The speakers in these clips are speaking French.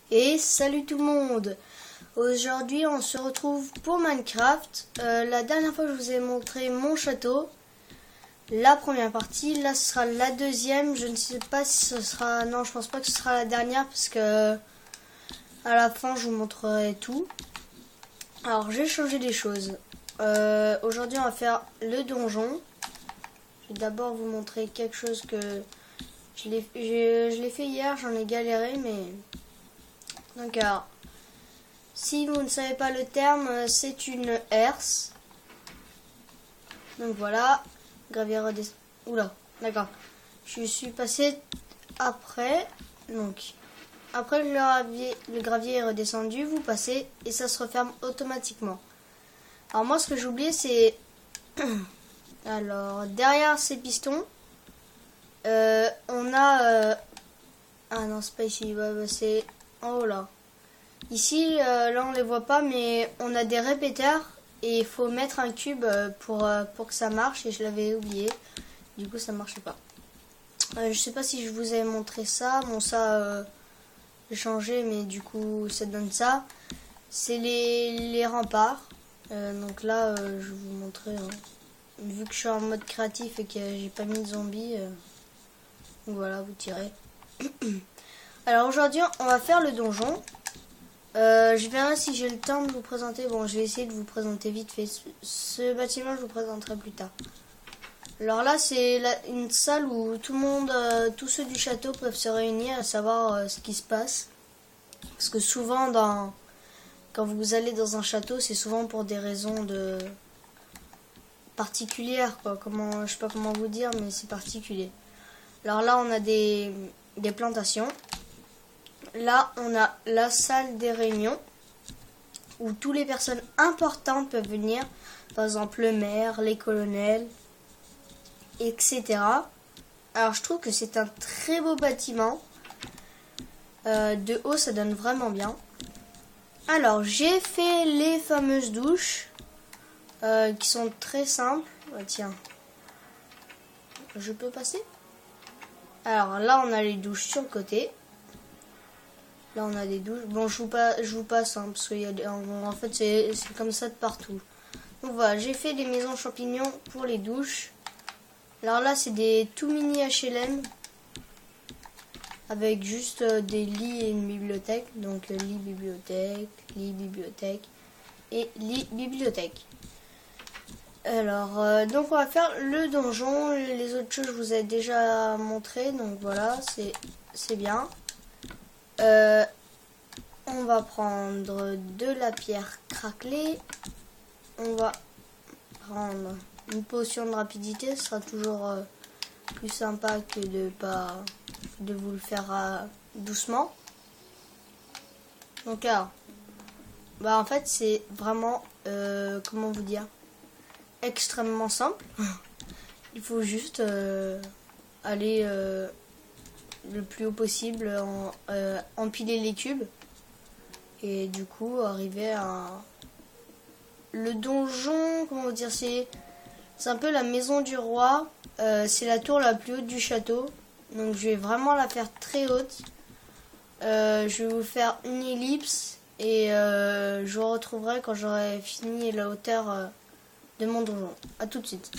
Et salut tout le monde. Aujourd'hui on se retrouve pour Minecraft. La dernière fois je vous ai montré mon château, la première partie. Là ce sera la deuxième. Je ne sais pas si ce sera... Non, je pense pas que ce sera la dernière, parce que à la fin je vous montrerai tout. Alors j'ai changé des choses. Aujourd'hui on va faire le donjon. Je vais d'abord vous montrer quelque chose que je l'ai fait hier. J'en ai galéré, mais... Donc alors, si vous ne savez pas le terme, c'est une herse. Donc voilà, gravier redescend. Oula, d'accord. Je suis passé après. Donc, après le gravier est redescendu, vous passez et ça se referme automatiquement. Alors moi, ce que j'ai oublié, c'est... Alors, derrière ces pistons, on a... Ah non, c'est pas ici, ouais, c'est en haut là. Ici, là on les voit pas, mais on a des répéteurs et il faut mettre un cube pour que ça marche, et je l'avais oublié. Du coup, ça marchait pas. Je sais pas si je vous avais montré ça. Bon, ça, j'ai changé, mais du coup, ça donne ça. C'est les remparts. Donc là, je vais vous montrer. Vu que je suis en mode créatif et que j'ai pas mis de zombies, donc voilà, vous tirez. Alors aujourd'hui, on va faire le donjon. Je verrai si j'ai le temps de vous présenter. Bon, je vais essayer de vous présenter vite fait. Ce bâtiment, je vous présenterai plus tard. Alors là, c'est une salle où tout le monde, tous ceux du château peuvent se réunir et savoir ce qui se passe. Parce que souvent, quand vous allez dans un château, c'est souvent pour des raisons particulières, quoi. Je sais pas comment vous dire, mais c'est particulier. Alors là, on a des plantations. Là, on a la salle des réunions où toutes les personnes importantes peuvent venir. Par exemple, le maire, les colonels, etc. Alors, je trouve que c'est un très beau bâtiment. De haut, ça donne vraiment bien. Alors, j'ai fait les fameuses douches qui sont très simples. Tiens, je peux passer? Alors là, on a les douches sur le côté. Là, on a des douches. Bon, je vous passe, hein, parce en fait, c'est comme ça de partout. Donc voilà, j'ai fait des maisons champignons pour les douches. Alors là, c'est des tout mini HLM avec juste des lits et une bibliothèque. Donc lit, bibliothèque et lit, bibliothèque. Alors, donc on va faire le donjon. Les autres choses, je vous ai déjà montré. Donc voilà, c'est bien. On va prendre de la pierre craquelée. On va prendre une potion de rapidité. Ce sera toujours plus sympa que de vous le faire doucement. Donc alors, en fait c'est vraiment, comment vous dire, extrêmement simple. Il faut juste aller le plus haut possible, empiler les cubes, et du coup arriver à le donjon. Comment vous dire, c'est un peu la maison du roi. C'est la tour la plus haute du château, donc je vais vraiment la faire très haute. Je vais vous faire une ellipse et je vous retrouverai quand j'aurai fini la hauteur de mon donjon. A tout de suite.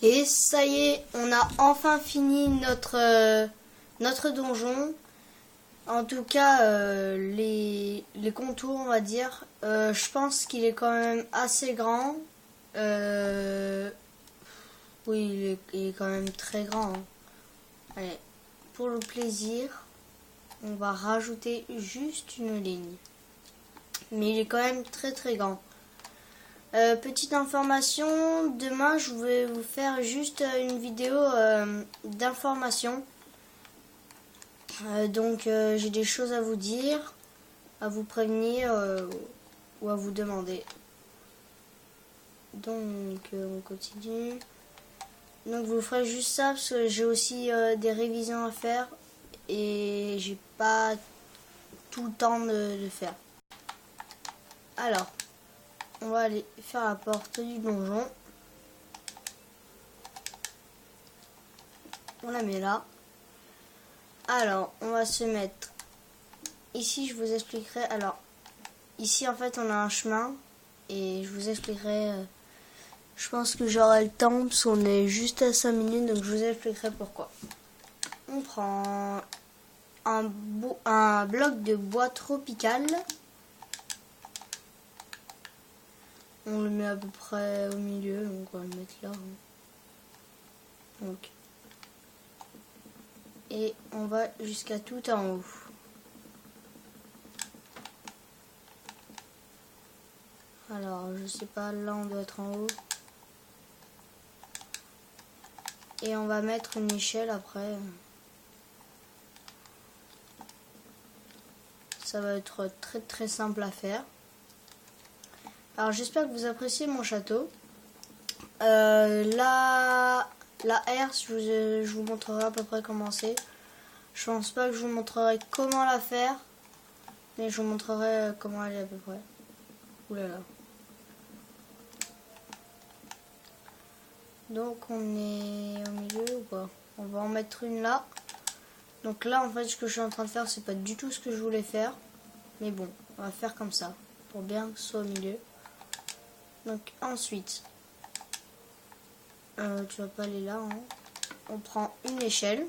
Et ça y est, on a enfin fini notre donjon. En tout cas, les contours, on va dire. Je pense qu'il est quand même assez grand. Oui, il est quand même très grand. Hein. Allez, pour le plaisir, on va rajouter juste une ligne. Mais il est quand même très très grand. Petite information, demain je vais vous faire juste une vidéo d'information. Donc j'ai des choses à vous dire, à vous prévenir ou à vous demander. Donc on continue. Donc je vous ferai juste ça parce que j'ai aussi des révisions à faire et j'ai pas tout le temps de le faire. Alors, on va aller faire la porte du donjon. On la met là. Alors, on va se mettre ici je vous expliquerai. Alors, ici en fait on a un chemin et je vous expliquerai. Je pense que j'aurai le temps parce qu'on est juste à 5 minutes, donc je vous expliquerai pourquoi. On prend un bloc de bois tropical. On le met à peu près au milieu, donc on va le mettre là. Donc, et on va jusqu'à tout en haut. Alors, je sais pas, là on doit être en haut. Et on va mettre une échelle après. Ça va être très très simple à faire. Alors j'espère que vous appréciez mon château. La herse, je vous montrerai à peu près comment c'est. Je pense pas que je vous montrerai comment la faire, mais je vous montrerai comment elle est à peu près. Ouh là là. Donc on est au milieu ou pas? On va en mettre une là. Donc là en fait ce que je suis en train de faire c'est pas du tout ce que je voulais faire. Mais bon, on va faire comme ça. Pour bien que ce soit au milieu. Donc ensuite, tu vas pas aller là. Hein. On prend une échelle.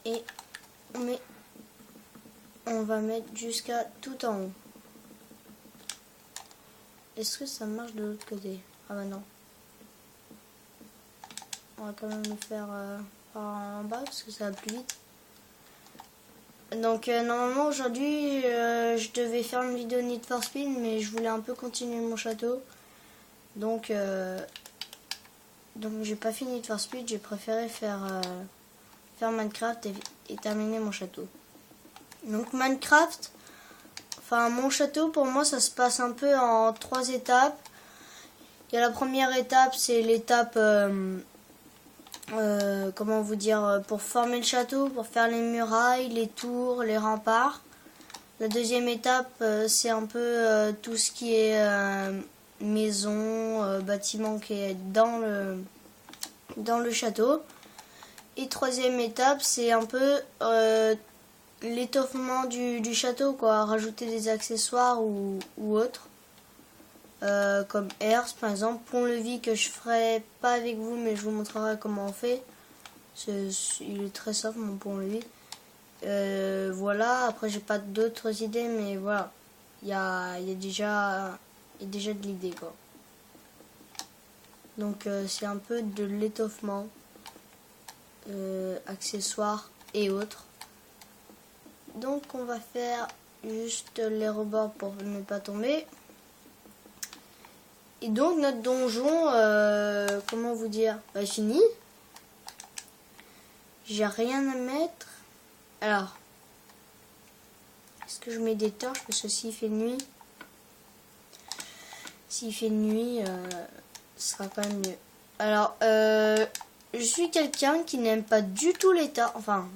Et on va mettre jusqu'à tout en haut. Est-ce que ça marche de l'autre côté? Ah bah non. On va quand même le faire par en bas parce que ça va plus vite. Donc normalement aujourd'hui je devais faire une vidéo Need for Speed, mais je voulais un peu continuer mon château. Donc j'ai pas fini Need for Speed, j'ai préféré faire Minecraft et terminer mon château. Donc Minecraft, enfin mon château pour moi ça se passe un peu en 3 étapes. Il y a la première étape, c'est l'étape comment vous dire, pour former le château, pour faire les murailles, les tours, les remparts. La deuxième étape, c'est un peu tout ce qui est maison, bâtiment qui est dans le château. Et troisième étape, c'est un peu l'étoffement du château, quoi, rajouter des accessoires ou autre. Comme herse par exemple, pont-levis que je ferai pas avec vous mais je vous montrerai comment on fait. Il est très simple mon pont-levis. Voilà, après j'ai pas d'autres idées mais voilà, il y a déjà de l'idée quoi. Donc c'est un peu de l'étoffement, accessoires et autres. Donc on va faire juste les rebords pour ne pas tomber. Et donc notre donjon, comment vous dire, bah, fini. J'ai rien à mettre. Alors, est-ce que je mets des torches parce que s'il fait nuit, ce sera quand même mieux. Alors, je suis quelqu'un qui n'aime pas du tout les torches, enfin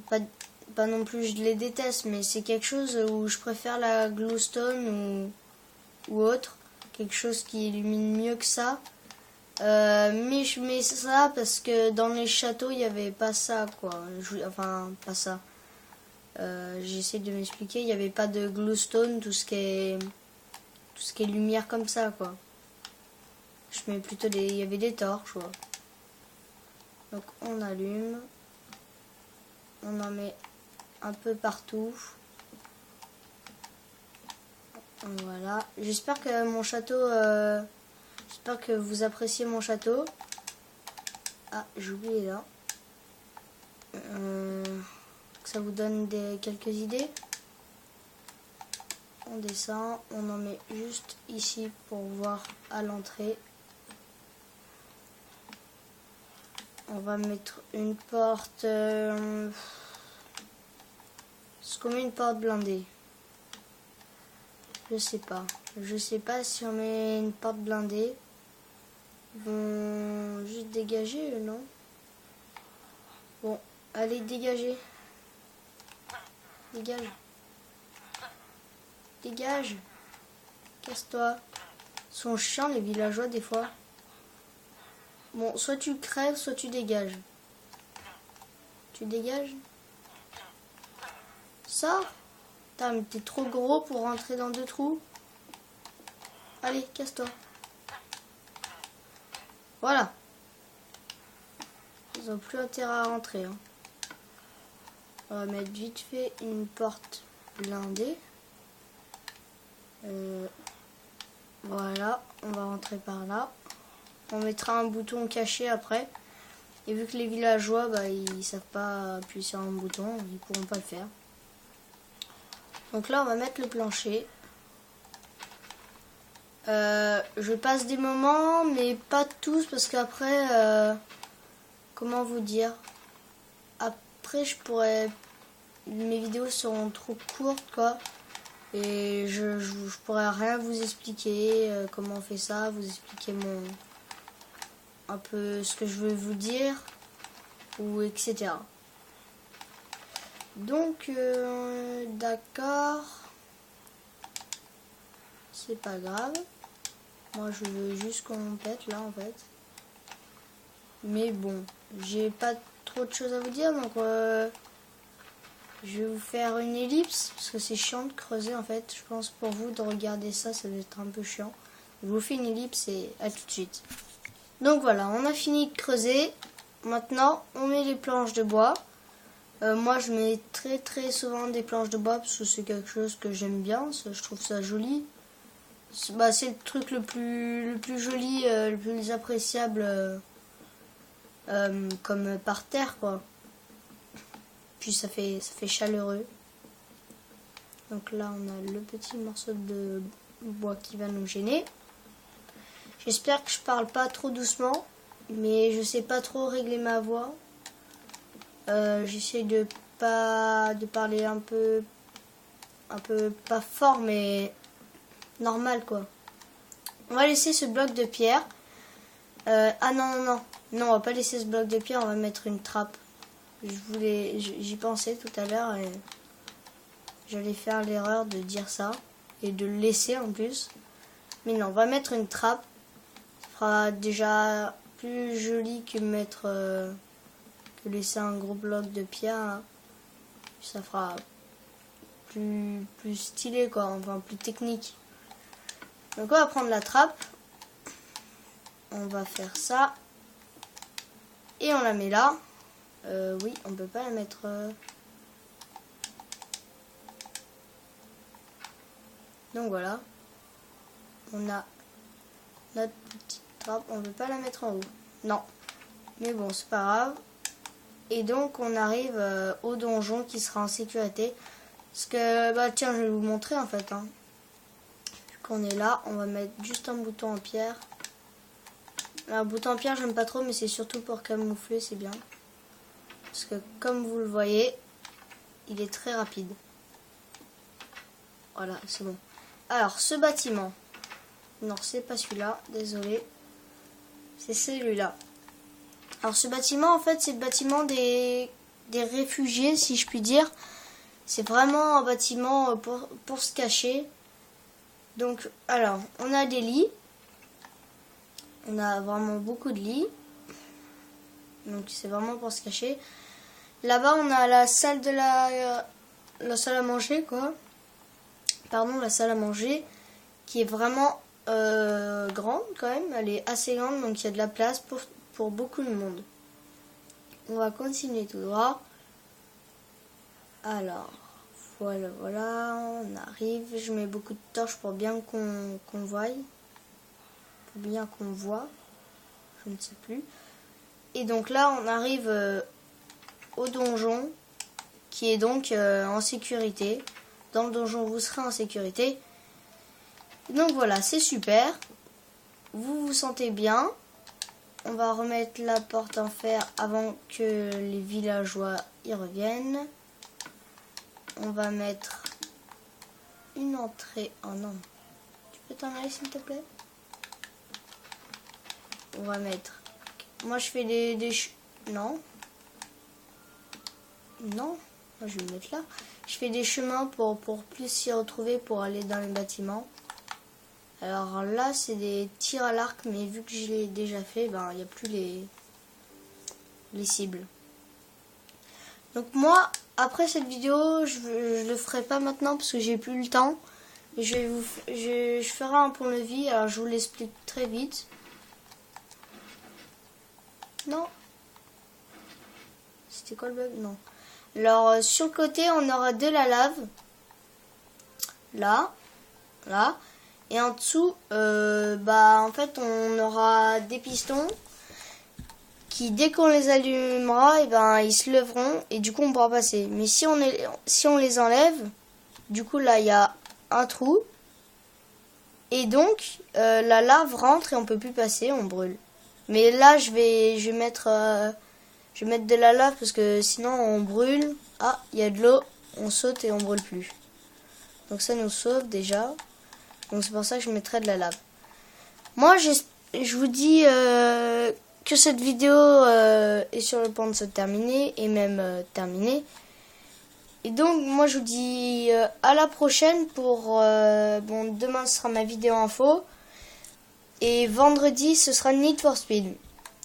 pas non plus je les déteste, mais c'est quelque chose où je préfère la glowstone ou autre. Quelque chose qui illumine mieux que ça. Mais je mets ça parce que dans les châteaux, il n'y avait pas ça, quoi. Enfin, pas ça. J'essaie de m'expliquer. Il n'y avait pas de glowstone, tout ce qui est lumière comme ça, quoi. Je mets plutôt il y avait des torches, quoi. Donc, on allume. On en met un peu partout. Voilà, j'espère que mon château, j'espère que vous appréciez mon château. Ah, j'ai oublié là. Que ça vous donne quelques idées. On descend, on en met juste ici pour voir à l'entrée. On va mettre une porte. Est-ce qu'on met une porte blindée? Je sais pas. Je sais pas si on met une porte blindée. Ils vont juste dégager, non? Bon, allez, dégagez. Dégage. Dégage. Casse-toi. Ils sont chiants, les villageois, des fois. Bon, soit tu crèves, soit tu dégages. Tu dégages? Ça? Putain, mais t'es trop gros pour rentrer dans 2 trous. Allez, casse-toi. Voilà. Ils ont plus intérêt à rentrer. Hein. On va mettre vite fait une porte blindée. Voilà, on va rentrer par là. On mettra un bouton caché après. Et vu que les villageois, bah, ils savent pas appuyer sur un bouton, ils pourront pas le faire. Donc là, on va mettre le plancher. Je passe des moments, mais pas tous, parce qu'après, comment vous dire? Après, mes vidéos seront trop courtes, quoi. Et je pourrais rien vous expliquer comment on fait ça, vous expliquer un peu ce que je veux vous dire, ou etc. Donc, d'accord. C'est pas grave. Moi, je veux juste qu'on pète là, en fait. Mais bon, j'ai pas trop de choses à vous dire, donc je vais vous faire une ellipse, parce que c'est chiant de creuser, en fait. Je pense pour vous, de regarder ça, ça va être un peu chiant. Je vous fais une ellipse et à tout de suite. Donc voilà, on a fini de creuser. Maintenant, on met les planches de bois. Moi, je mets très souvent des planches de bois, parce que c'est quelque chose que j'aime bien. Je trouve ça joli. C'est le truc le plus joli, le plus appréciable comme par terre, quoi. Puis ça fait chaleureux. Donc là, on a le petit morceau de bois qui va nous gêner. J'espère que je parle pas trop doucement, mais je sais pas trop régler ma voix. J'essaie de parler un peu pas fort, mais normal, quoi. On va laisser ce bloc de pierre. Ah non, on va pas laisser ce bloc de pierre, on va mettre une trappe. J'y pensais tout à l'heure et j'allais faire l'erreur de dire ça et de le laisser en plus. Mais non, on va mettre une trappe. Ça fera déjà plus joli que que laisser un gros bloc de pierre. Hein. Ça fera plus stylé, quoi, enfin plus technique. Donc on va prendre la trappe. On va faire ça. Et on la met là. Oui, on peut pas la mettre... Donc voilà. On a notre petite trappe. On peut pas la mettre en haut. Non. Mais bon, c'est pas grave. Et donc on arrive au donjon qui sera en sécurité. Parce que, bah tiens, je vais vous montrer en fait. Hein. Vu qu'on est là, on va mettre juste un bouton en pierre. Un bouton en pierre, j'aime pas trop, mais c'est surtout pour camoufler, c'est bien. Parce que comme vous le voyez, il est très rapide. Voilà, c'est bon. Alors, ce bâtiment. Non, c'est pas celui-là, désolé. C'est celui-là. Alors, ce bâtiment, en fait, c'est le bâtiment des réfugiés, si je puis dire. C'est vraiment un bâtiment pour se cacher. Donc, alors, on a des lits. On a vraiment beaucoup de lits. Donc, c'est vraiment pour se cacher. Là-bas, on a la salle la salle à manger, quoi. Pardon, la salle à manger, qui est vraiment grande, quand même. Elle est assez grande, donc il y a de la place pour beaucoup de monde. On va continuer tout droit. Alors, voilà, on arrive. Je mets beaucoup de torches pour bien qu'on voie. Pour bien qu'on voit. Je ne sais plus. Et donc là, on arrive au donjon, qui est donc en sécurité. Dans le donjon, vous serez en sécurité. Donc voilà, c'est super. Vous vous sentez bien. On va remettre la porte en fer avant que les villageois y reviennent. On va mettre une entrée. Oh non. Tu peux t'en aller s'il te plaît? On va mettre... Moi je fais Non. Non. Moi je vais le mettre là. Je fais des chemins pour plus s'y retrouver pour aller dans les bâtiments. Alors là c'est des tirs à l'arc, mais vu que je l'ai déjà fait, ben il n'y a plus les cibles. Donc moi, après cette vidéo, je le ferai pas maintenant parce que j'ai plus le temps. Je ferai un pont-levis, alors je vous l'explique très vite. Non. C'était quoi le bug? Non. Alors sur le côté, on aura de la lave. Là. Là. Et en dessous, en fait, on aura des pistons qui, dès qu'on les allumera, ils se leveront et du coup, on pourra passer. Mais si on les enlève, du coup, là, il y a un trou. Et donc, la lave rentre et on peut plus passer, on brûle. Mais là, je vais mettre de la lave parce que sinon, on brûle. Ah, il y a de l'eau, on saute et on brûle plus. Donc ça nous sauve déjà. Donc c'est pour ça que je mettrai de la lave. Moi, je vous dis que cette vidéo est sur le point de se terminer et même terminée. Et donc, moi, je vous dis à la prochaine pour... demain, ce sera ma vidéo info. Et vendredi, ce sera Need for Speed.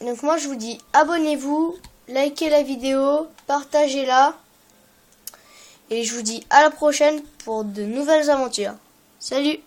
Donc, moi, je vous dis abonnez-vous, likez la vidéo, partagez-la. Et je vous dis à la prochaine pour de nouvelles aventures. Salut!